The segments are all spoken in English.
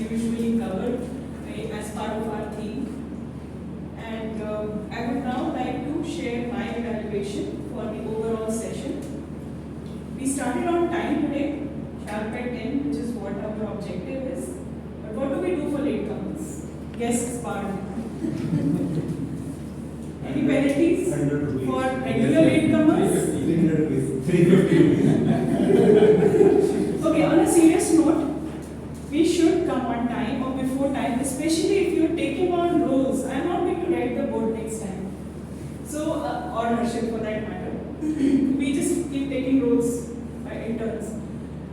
usually cover as part of our theme. And I would now like to share my evaluation for the overall session. We started on time today, sharp at 10, which is what our objective is. But what do we do for latecomers? Guests pardon. Any penalties for regular latecomers? 350. Okay, on a serious note, we should come on time or before time, especially if you're taking on roles. I'm not going to write the board next time. So, or Harshit for that matter. We just keep taking roles in turns.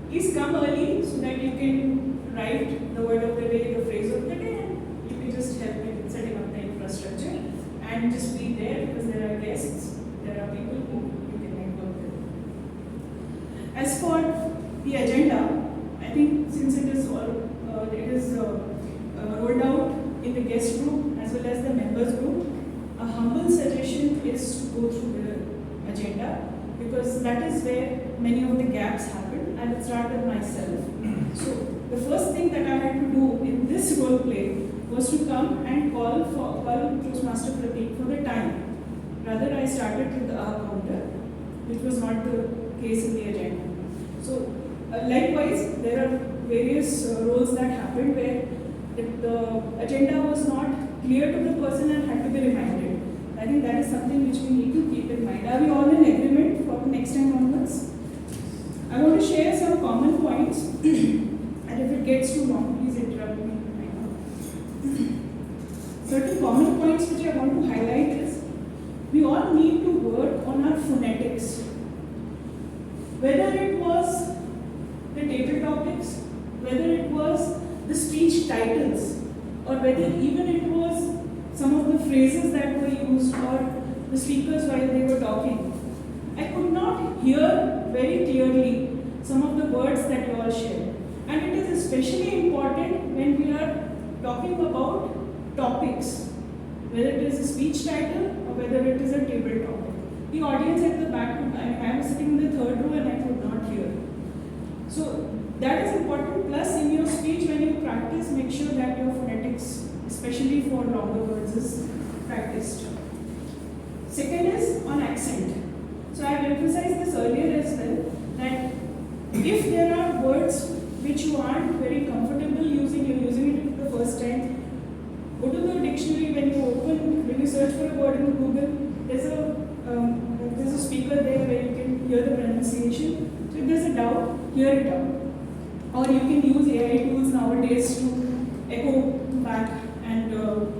Please come early so that you can write the word of the day, the phrase of the day, and you can just help in setting up the infrastructure. And just be there because there are guests, there are people who you can network with. As for the agenda, I think since it is rolled out in the guest group as well as the members group, a humble suggestion is to go through the agenda because that is where many of the gaps happen. I will start with myself. So the first thing that I had to do in this role play was to come and call toastmaster Pradeep for the time. Rather, I started with the counter, which was not the case in the agenda. So, likewise, there are various roles that happened where the agenda was not clear to the person and had to be reminded. I think that is something which we need to keep in mind. Are we all in agreement for the next time onwards? I want to share some common points, and if it gets too long, please interrupt me. Certain common points which I want to highlight is we all need to work on our phonetics. Whether it was the table topics, whether it was the speech titles, or whether even it was some of the phrases that were used or the speakers while they were talking. I could not hear very clearly some of the words that you all shared. And it is especially important when we are talking about topics, whether it is a speech title or whether it is a table topic. The audience at the back, I was sitting in the third row and I could not hear. So that is important. Plus, in your speech, when you practice, make sure that your phonetics, especially for longer words, is practiced. Second is on accent. So I have emphasized this earlier as well, that if there are words which you aren't very comfortable using, you're using it for the first time, go to the dictionary. When you search for a word in Google, there's a speaker there where you can hear the pronunciation. So if there's a doubt, hear it out. Or you can use AI tools nowadays to echo back and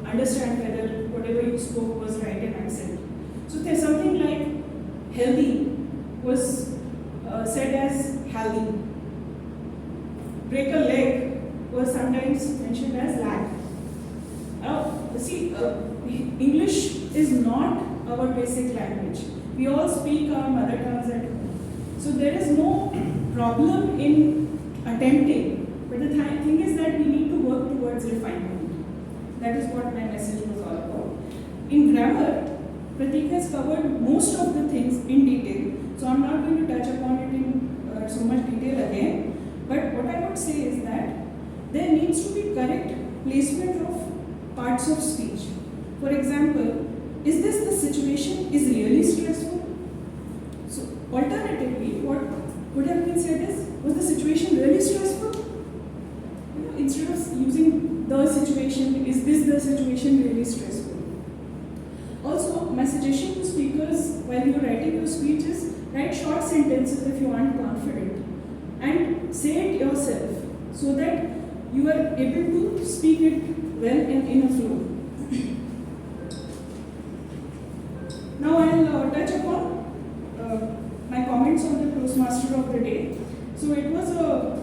understand whether whatever you spoke was right in accent. So there's something like healthy was said as healthy. Break a leg was sometimes mentioned as lag. English is not our basic language. We all speak our mother tongues at home. So there is no problem in attempting. But the thing is that we need to work towards refinement. That is what my message was all about. In grammar, Pradeep has covered most of the things in detail. So I'm not going to touch upon it in so much detail again. But what I would say is that there needs to be correct placement of parts of speech. For example, is this the situation is really stressful? So alternatively, what would have been said is, was the situation really stressful? Instead of using the situation, is this the situation really stressful? Also, my suggestion to speakers while you're writing your speech is write short sentences if you aren't confident and say it yourself so that you are able to speak it well and in a flow. Now I'll touch upon my comments on the toastmaster of the day. So it was a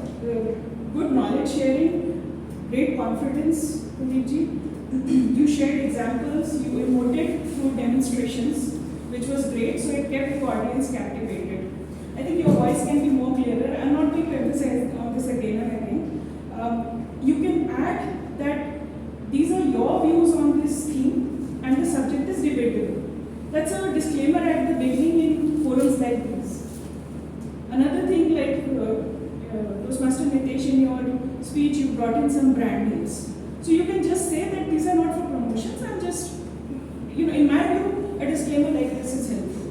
good knowledge sharing, great confidence, Pradeep. You shared examples, you emoted through demonstrations, which was great, so it kept the audience captivated. I think your voice can be more clearer. I'm not going to emphasize on this again and again. You can add that these are your views on this theme and the subject is debatable. That's a disclaimer at the beginning in forums like this. Another thing, like Toastmaster Nitesh, in your speech you brought in some brand names. So you can just say that these are not for promotions, I'm just, in my view, a disclaimer like this is helpful.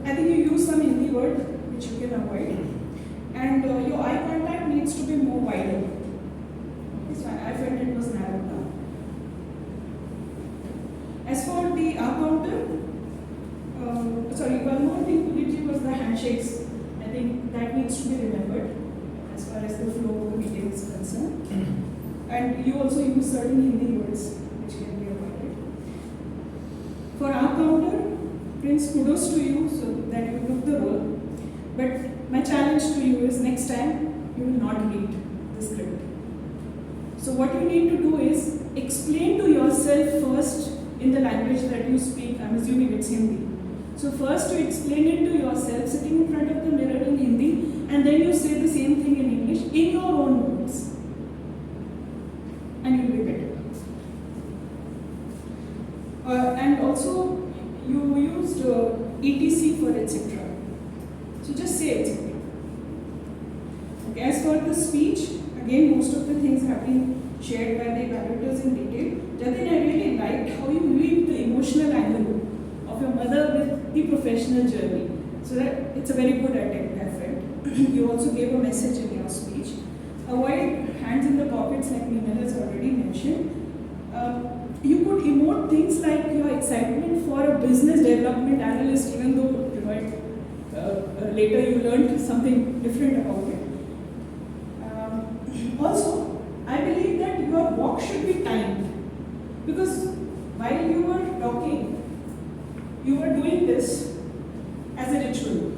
I think you use some Hindi word which you can avoid, and your eye contact needs to be more wider. Okay, so I felt it was narrowed down. As for the counter, one more thing which was the handshakes. I think that needs to be remembered as far as the flow of the meeting is concerned. And you also use certain Hindi words which can be avoided. For our counter, Prince, kudos to you so that you took the role. But my challenge to you is next time you will not read the script. So what you need to do is explain to yourself first in the language that you speak. I'm assuming it's Hindi. So first you explain it to yourself sitting in front of the mirror in Hindi, and then you say the same thing in English in your own words. And you'll be better. And also you used ETC for etc. So just say etc. Okay, as for the speech, again most of the things have been shared by the evaluators in detail. Jatin, I really liked how you weave the emotional angle of your mother with the professional journey. So that it's a very good attempt, I felt. You also gave a message in your speech. Avoid hands in the pockets like Nina has already mentioned. You could emote things like your excitement for a business development analyst, even though later you learned something different about it. Also, I believe that your walk should be timed, because while you were talking, you were doing this as a ritual.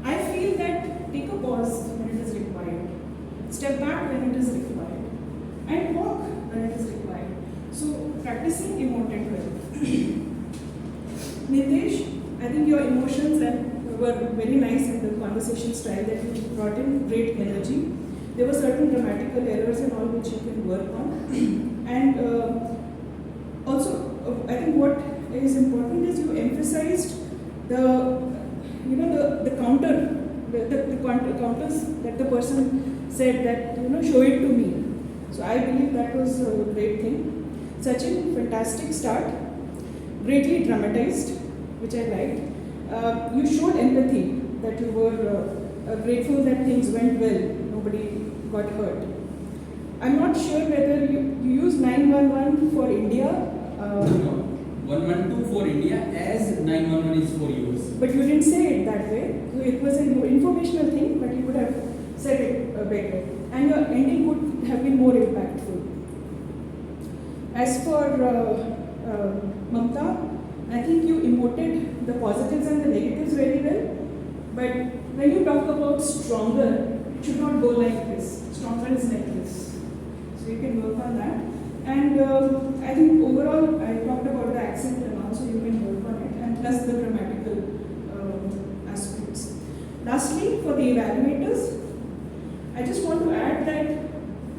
I feel that take a pause when it is required, step back when it is required, and walk when it is required. So practicing emoted well. Nitesh, I think your emotions were very nice in the conversation style that you brought in, great energy. There were certain grammatical errors and all which you can work on. And also, I think what is important is you emphasized the counters that the person said that, show it to me. So I believe that was a great thing. Sachin, fantastic start, greatly dramatized, which I liked. You showed empathy, that you were grateful that things went well, nobody got hurt. I'm not sure whether you used 911 for India. No, 112 for India as 911 is for US. But you didn't say it that way. So it was an informational thing, but you would have said it better. And your ending would have been more impactful. As for Mamta, I think you emoted the positives and the negatives very well. But when you talk about stronger, it should not go like this. Stronger is like this. So you can work on that. And I think overall, I talked about the accent and also you can work on it, and plus the grammatical aspects. Lastly, for the evaluators, I just want to add that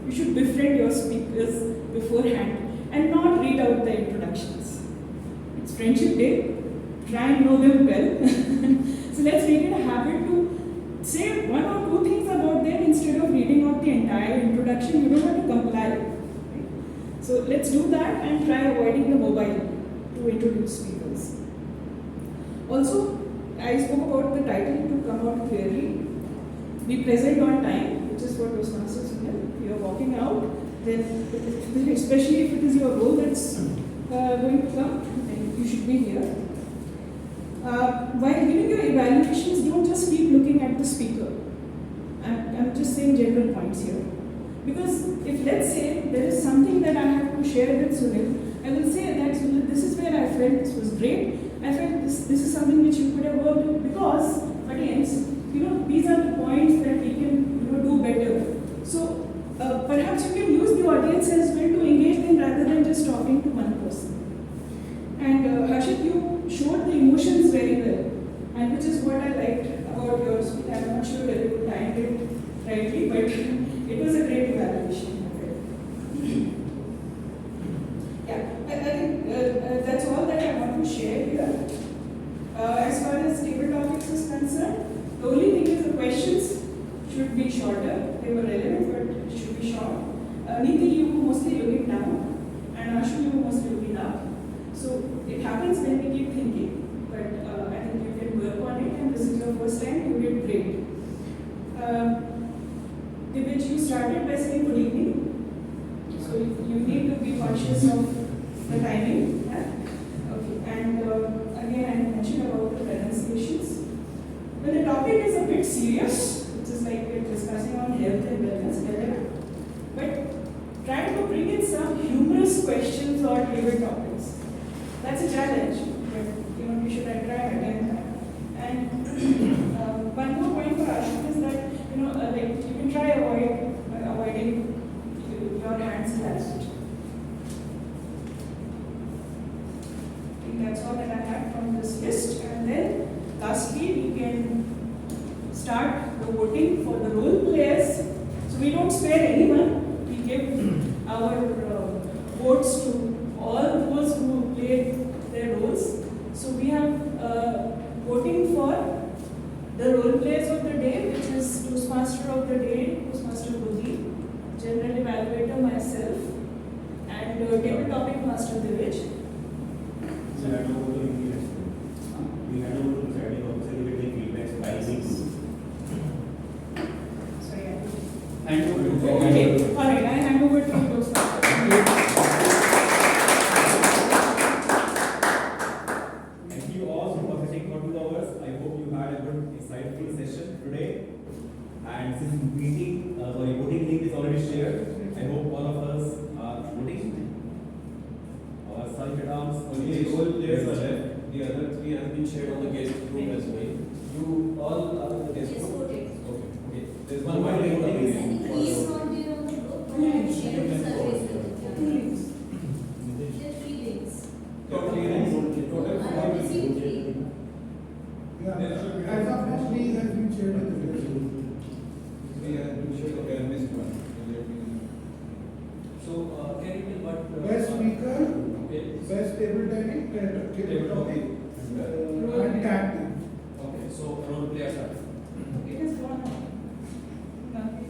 you should befriend your speakers beforehand and not read out the introductions. It's Friendship Day, try and know them well. So let's make it a habit to say one or two things about them instead of reading out the entire introduction. You don't have to comply. Right? So let's do that and try avoiding the mobile to introduce speakers. Also, I spoke about the title to come out clearly. Be present on time, which is for toastmaster Sunil. If you are walking out, then especially if it is your role that's going to come, then you should be here. While giving your evaluations, don't just keep looking at the speaker. I'm just saying general points here. Because if, let's say, there is something that I have to share with Sunil, I will say that Sunil, this is where I felt this was great. I felt this is something which you could have worked with because, again, these are the points that we can do better. So perhaps you can use the audience as well to engage them rather than just talking to one person. And Harshit, you showed the emotions very well, and which is what I liked about your speech. I'm not sure whether you timed it rightly, but it was a great evaluation. Yeah, I think that's all that I want to share here. As far as table topics is concerned, the only thing is the questions should be shorter. They were relevant, but it should be short. Neither you were mostly looking down, and Ashu, you were mostly looking up. So it happens when we keep thinking, but I think you can work on it, and this is your first time, you did great. Divij, you started by saying good evening, so you need to be conscious of the timing. Yeah? Okay, and again, I mentioned about the pronunciations. When the topic is a bit serious, which is like we're discussing on health and wellness, but try to bring in some humorous questions or favorite topics. That's a challenge, but you should try again. And one more point for Ashu is that like you can try avoiding your hands last. I think that's all that I have from this list, and then lastly we can start the voting for the role players. So we don't spare anyone. We give our votes to all those who played their roles. So we have voting for the role players of the day, which is Toastmaster of the day, Toastmaster Pradeep, General Evaluator myself, and Table Topic Master Divij. So hand over to English. We hand over to the presiding officer. We will take feedbacks by week. Sorry, And okay. All right, I hand over to Toastmaster. Thank you all for sitting for 2 hours. I hope you had a good, insightful session today. And since voting link is already shared, I hope all of us are voting. Our Sun Arms, The role players are left. The other 3 have been shared on the guest group as well. You all are in the guest Yes, group? voted. Okay. There's one more link on the I list. think he is not there on the group, but I have shared the surveys with him. Two links. There are 3 links. Total 3 links. Total I 4 have links. received 3. Yeah, as of now, 3 has been shared with the guest group. We have been shared. Okay, I missed one. So, can you tell what? Best speaker, Okay. best table tennis, table topic, and tag team. Okay, so role players are. It is gone now. Nothing.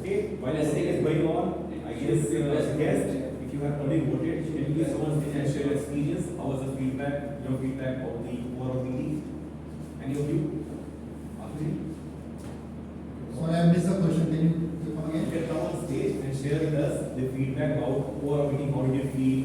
Okay, while this thing is going on, I guess as a guest, if you have already voted, can you please someone stage and share your experience? How was the feedback, your feedback of the overall meeting? Any of you? Sorry, I missed the question. Can you come You again? can come on stage and share with us the feedback about overall meeting, how did you feel,